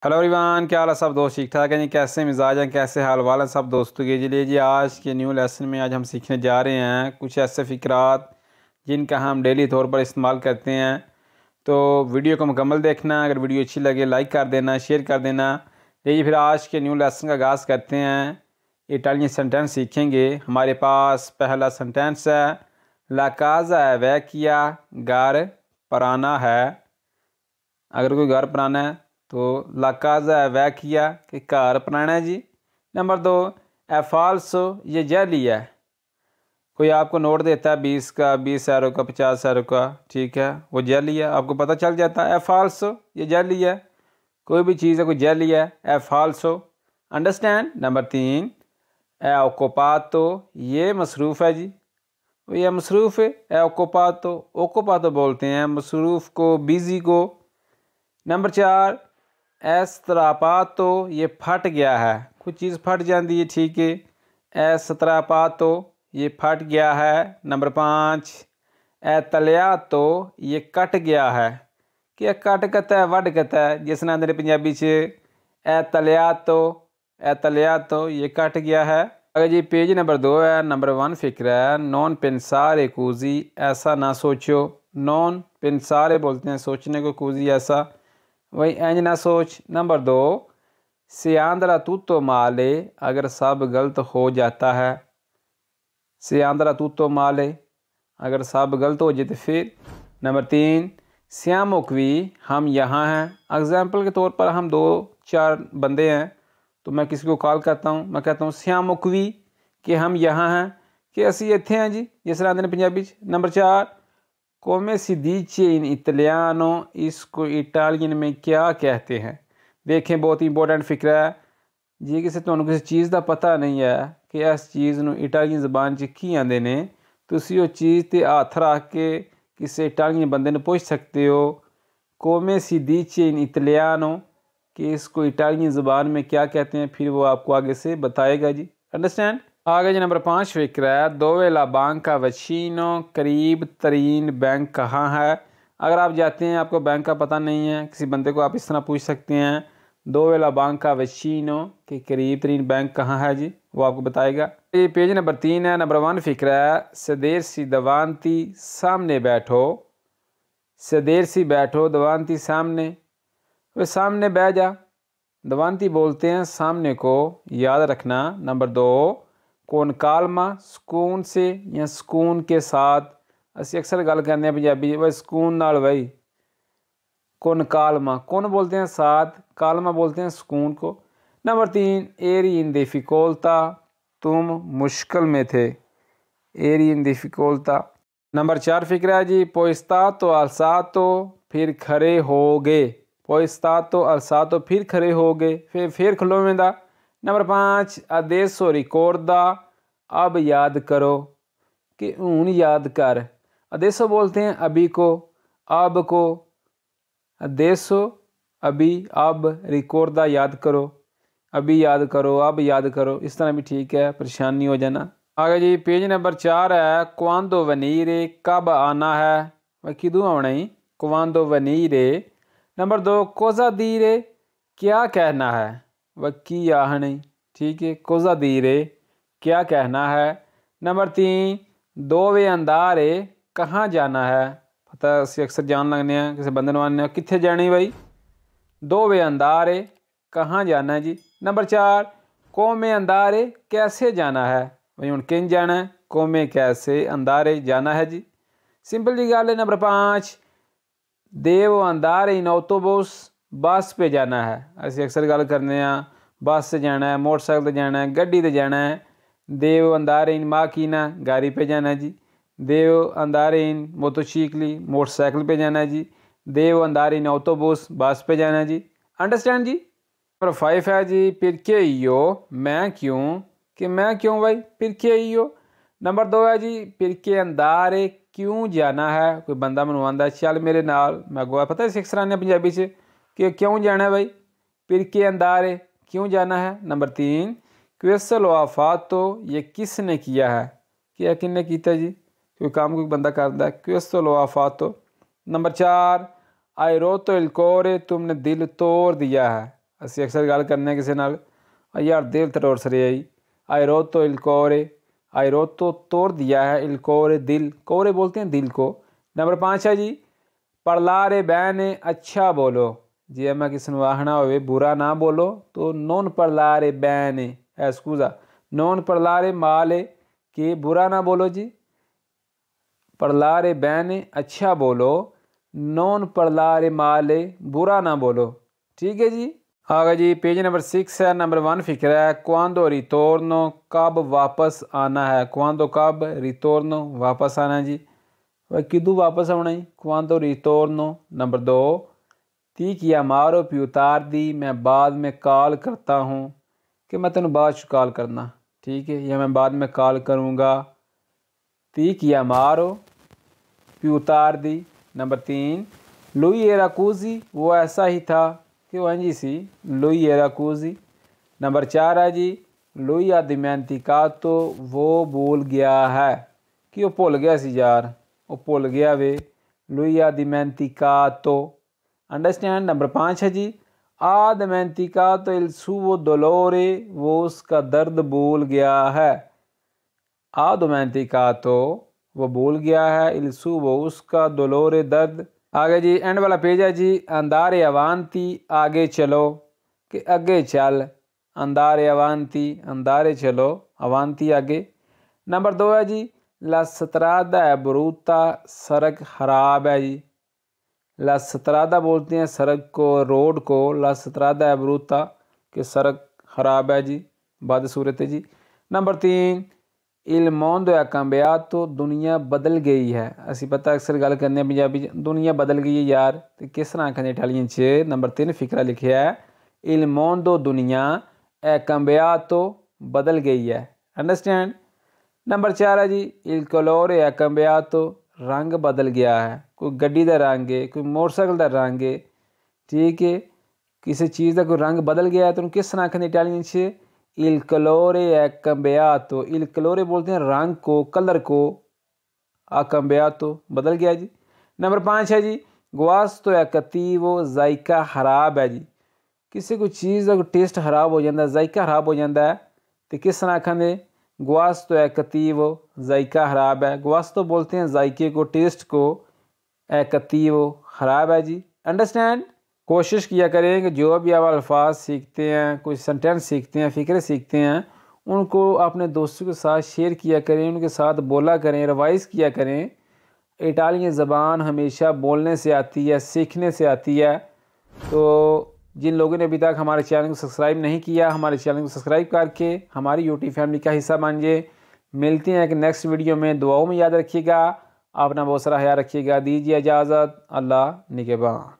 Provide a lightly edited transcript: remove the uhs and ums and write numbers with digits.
Hello everyone, क्या हाल है सब दोस्त? ठीक ठाक हैं जी? कैसे मिजाज हैं, कैसे हाल वाल हैं सब दोस्तों के? जी जी, आज के न्यू लेसन में आज हम सीखने जा रहे हैं कुछ ऐसे फ़िक्रात जिनका हम डेली तौर पर इस्तेमाल करते हैं। तो वीडियो को मुकम्मल देखना, अगर वीडियो अच्छी लगे लाइक कर देना, शेयर कर देना। जी फिर आज के न्यू लेसन का आगाज़ करते हैं। इटालियन सेंटेंस सीखेंगे। हमारे पास पहला सेंटेंस है, ला काज़ा है वैकिया, घर पुराना है। अगर कोई घर पुराना है तो ला काज़ा है वैकिया कि घर पुराना है जी। नंबर 2, ए फाल्सो, ये जाली है। कोई आपको नोट देता है 20 का, 20 यूरो का, 50 यूरो का, ठीक है, वो जाली है, आपको पता चल जाता है ए फाल्सो, ये जाली है। कोई भी चीज़ है कोई जाली है, ए फाल्सो। अंडरस्टैंड। नंबर 3, ए ओकोपातो, ये मसरूफ़ है जी। ये मसरूफ़ है, ए ओकोपातो। ओकोपातो बोलते हैं मसरूफ़ को, बिज़ी को। नंबर 4, एस्त्रापातो, ये फट गया है, कुछ चीज़ फट जाती है, ठीक है। एस्त्रापातो, ये फट गया है। नंबर 5, एतलियातो, ये कट गया है। कि कट कहता है, वड कहता है, जिस नाम ने पंजाबी च एतलियातो, एतलियातो, ये कट गया है। अगर जी पेज नंबर 2 है, नंबर 1 फिक्र है, नॉन पेंसारे कूजी, ऐसा ना सोचो। नॉन पेंसारे बोलते हैं सोचने को, कूजी ऐसा, वही इंज ना सोच। नंबर 2, सियांदरा तूतो माले, अगर सब गलत हो जाता है। सियांदरा तूतो माले, अगर सब गलत हो जाए तो फिर। नंबर 3, श्यामोकवी, हम यहाँ हैं। एग्जाम्पल के तौर पर हम 2-4 बंदे हैं तो मैं किसी को कॉल करता हूँ, मैं कहता हूँ श्यामोकवी कि हम यहाँ हैं, कि असी इत्थे हैं जी, जिस तरह ने पंजाबी। नंबर 4, कोमे सी दीचे इन इटलियानो, इसको इटालियन में क्या कहते हैं। देखें, बहुत ही इंपॉर्टेंट फिक्र है जी। किसी तो किसी चीज़ का पता नहीं है कि इस चीज़ ਨੂੰ इटालियन ਜ਼ਬਾਨ 'ਚ ਕੀ ਆਂਦੇ ਨੇ, ਤੁਸੀਂ ਉਹ ਚੀਜ਼ 'ਤੇ ਹੱਥ ਰੱਖ ਕੇ किसी इटालियन बंदे ने पूछ सकते हो, कोमे सी दीचे इन इटलियानो, कि इसको इटालियन ज़बान में क्या कहते हैं, फिर वो आपको आगे से बताएगा जी। अंडरस्टैंड। आगे जी नंबर 5 फिक्र है, दोवे ला बैंक का वशीनो, करीब तरीन बैंक कहाँ है। अगर आप जाते हैं, आपको बैंक का पता नहीं है, किसी बंदे को आप इस तरह पूछ सकते हैं, दोवे ला बैंक का वशीनो, कि करीब तरीन बैंक कहाँ है जी, वो आपको बताएगा। ये पेज नंबर 3 है, नंबर 1 फिक्र है, सदेर सी दवानती, सामने बैठो। सदेर सी बैठो, दवानती सामने, वे सामने बैठ जा। दवानती बोलते हैं सामने को, याद रखना। नंबर 2, कौन कालमा, सुकून से या सुकून के साथ। असी अक्सर गल करते हैं पंजाबी भाई सुकून नाल, भाई कौन कालमा, कौन बोलते हैं साथ, कालमा बोलते हैं सुकून को। नंबर 3, एरी इन डिफिकोल्ता, तुम मुश्किल में थे। एरी इन डिफिकोल्ता। नंबर 4 फिक्र है जी, पोइस्तातो अल्सातो, फिर खड़े हो गए। पोइस्तातो अल्सातो, फिर खड़े हो गए, फिर खलोवेंदा। नंबर 5, अदेसो रिकॉर्दा, अब याद करो, कि हूँ याद कर। अदेसो बोलते हैं अभी को, अब को। अदेसो अभी, अब, रिकॉर्दा याद करो, अभी याद करो, अब याद करो, इस तरह भी ठीक है, परेशानी हो जाना। आगे जी पेज नंबर 4 है, क्वांदो वनीरे, कब आना है, वह किदू आना ही, क्वांदो वनीरे। नंबर 2, कोजा दीरे, क्या कहना है, वह की आहनी, ठीक है, कोजा दीरे, क्या कहना है। नंबर 3, दोवे अंदारे, कहाँ जाना है। पता असी अक्सर जान लगने हैं, किसी बंदे ने आने कितने जाने भाई, दोवे अंदारे, कहाँ जाना है जी। नंबर 4, कोमे अंदारे, कैसे जाना है, भाई हूँ किन जाना है, कोमे कैसे, अंदारे जाना है जी। सिंपल जी गल है। नंबर 5, देव अंदारे इन ऑटोबस, बस पे जाना है। असी अक्सर गल करते हैं बस से जाना है, मोटरसाइकिल से जाना है, गड्डी से जाना है। देव अंदारे इन माकीना, गाड़ी पे जाना है जी। देव अंदारे इन मोटरसाइकिली, मोटरसाइकिल पे जाना है जी। देव अंदारे इन ऑटोबस, बस पे जाना है जी। अंडरस्टैंड जी। नंबर 5 है जी, पिरके इयो, मैं क्यों, कि मैं क्यों भाई, पिरके इयो। नंबर 2 है जी, पिरके अंदारे, क्यों जाना है। कोई बंदा मैनू आंदा चल मेरे नाल, मैं अगवा पता है सिख सराने पंजाबी से कि क्यों जाना है भाई, पिरके अंदारे, क्यों जाना है। नंबर 3, क्वेसल वाफातो, ये किसने किया है, क्या किन्ने किया जी, कोई काम कोई बंदा करता है, क्वेसल वाफातो। नंबर 4, आई रोतो इलकोरे, तुमने दिल तोड़ दिया है। ਅਸੀਂ ਅਕਸਰ ਗੱਲ ਕਰਨੇ ਕਿਸੇ ਨਾਲ यार दिल तोड़ सरे आई आई रोतो इल कोरे आई रोतो तोड़ दिया है इल कोरे दिल कोरे बोलते हैं दिल को। नंबर 5 है जी पढ़लारे बैने अच्छा बोलो जी मैं किसी ने आखना हो बुरा ना बोलो तो नॉन पढ़लारे बैने स्कूजा नॉन पढ़लारे माले कि बुरा ना बोलो जी पढ़लारे बैने अच्छा बोलो नॉन पढ़लारे माले बुरा ना बोलो। ठीक है जी। आगे जी पेज नंबर 6 है। नंबर 1 फिक्र है क्वांदो रितोर्नो कब वापस आना है क्वांदो कब रितोर्नो वापस आना जी वह किदू वापस आना जी क्वांदो रितोर्नो। नंबर 2 ती किया मारो पी उतार दी मैं बाद में कॉल करता हूँ कि मैं तेन बाद कॉल करना। ठीक है या मैं बाद में कॉल करूँगा। ती किया मारो पी उतार दी। नंबर 3 लुई एराकूजी वो ऐसा ही था कि वो जी सी लुई एराकूजी। नंबर 4 है जी लुई आदिमेंती का तो वो भूल गया है कि वो भुल गया सी यार वो भुल गया वे लुई आदिमेंती का तो अंडरस्टैंड। नंबर 5 है जी आदिमेंती का तो इल सुवो दोलोरे वो उसका दर्द भूल गया है आदिमेंती का तो वो भूल गया है इल सुवो उसका दोलोरे दर्द। आगे जी एंड वाला पेज है जी अंदारे अवांती आगे चलो कि आगे चल अंदारे अवांती अंदारे चलो अवांती आगे। नंबर 2 है जी ला सतरादा बरूता सड़क खराब है जी ला सतरादा बोलते हैं सड़क को रोड को ला सतरादा बरूता कि सड़क खराब है जी बाद सूरत है जी। नंबर 3 इल मोंदो या कंबिया तो दुनिया बदल गई है असी पता अक्सर गल करने पंजाबी दुनिया बदल गई है यार तो किस तरह आखने इटालियन च। नंबर 3 फिक्रा लिखे है इल मोंदो दुनिया ए कंबिया तो बदल गई है अंडरस्टैंड। नंबर 4 है जी इल कलोर या कंबिया तो रंग बदल गया है कोई गड्डी का रंग है कोई मोटरसाइकिल का रंग है। ठीक है किसी चीज़ का कोई रंग बदल गया है तो किस तरह आखने इटालियन च इल कलोरे कंबियातो इल कलोरे बोलते हैं रंग को कलर को कंबियातो बदल गया जी। नंबर 5 है जी गुआस्तो या कतीवो जायका खराब है जी किसी कोई चीज़ का टेस्ट खराब हो जाता है जायका खराब हो जाता है तो किस तरह आखने गुआस्तो या कतीवो जायका खराब है गुआस्तो बोलते हैं जायके को टेस्ट को कतीवो खराब है जी अंडरस्टैंड। कोशिश किया करें कि जो भी आप अल्फाज सीखते हैं कुछ सेंटेंस सीखते हैं फ़िक्रे सीखते हैं उनको अपने दोस्तों के साथ शेयर किया करें उनके साथ बोला करें रिवाइज़ किया करें। इटालियन ज़बान हमेशा बोलने से आती है सीखने से आती है। तो जिन लोगों ने अभी तक हमारे चैनल को सब्सक्राइब नहीं किया हमारे चैनल को सब्सक्राइब करके हमारी यूट्यूब फैमिली का हिस्सा बनिए। मिलते हैं कि नेक्स्ट वीडियो में दुआओं में याद रखिएगा अपना बहुत सारा ख्याल रखिएगा। दीजिए इजाज़त अल्लाह निगहबान।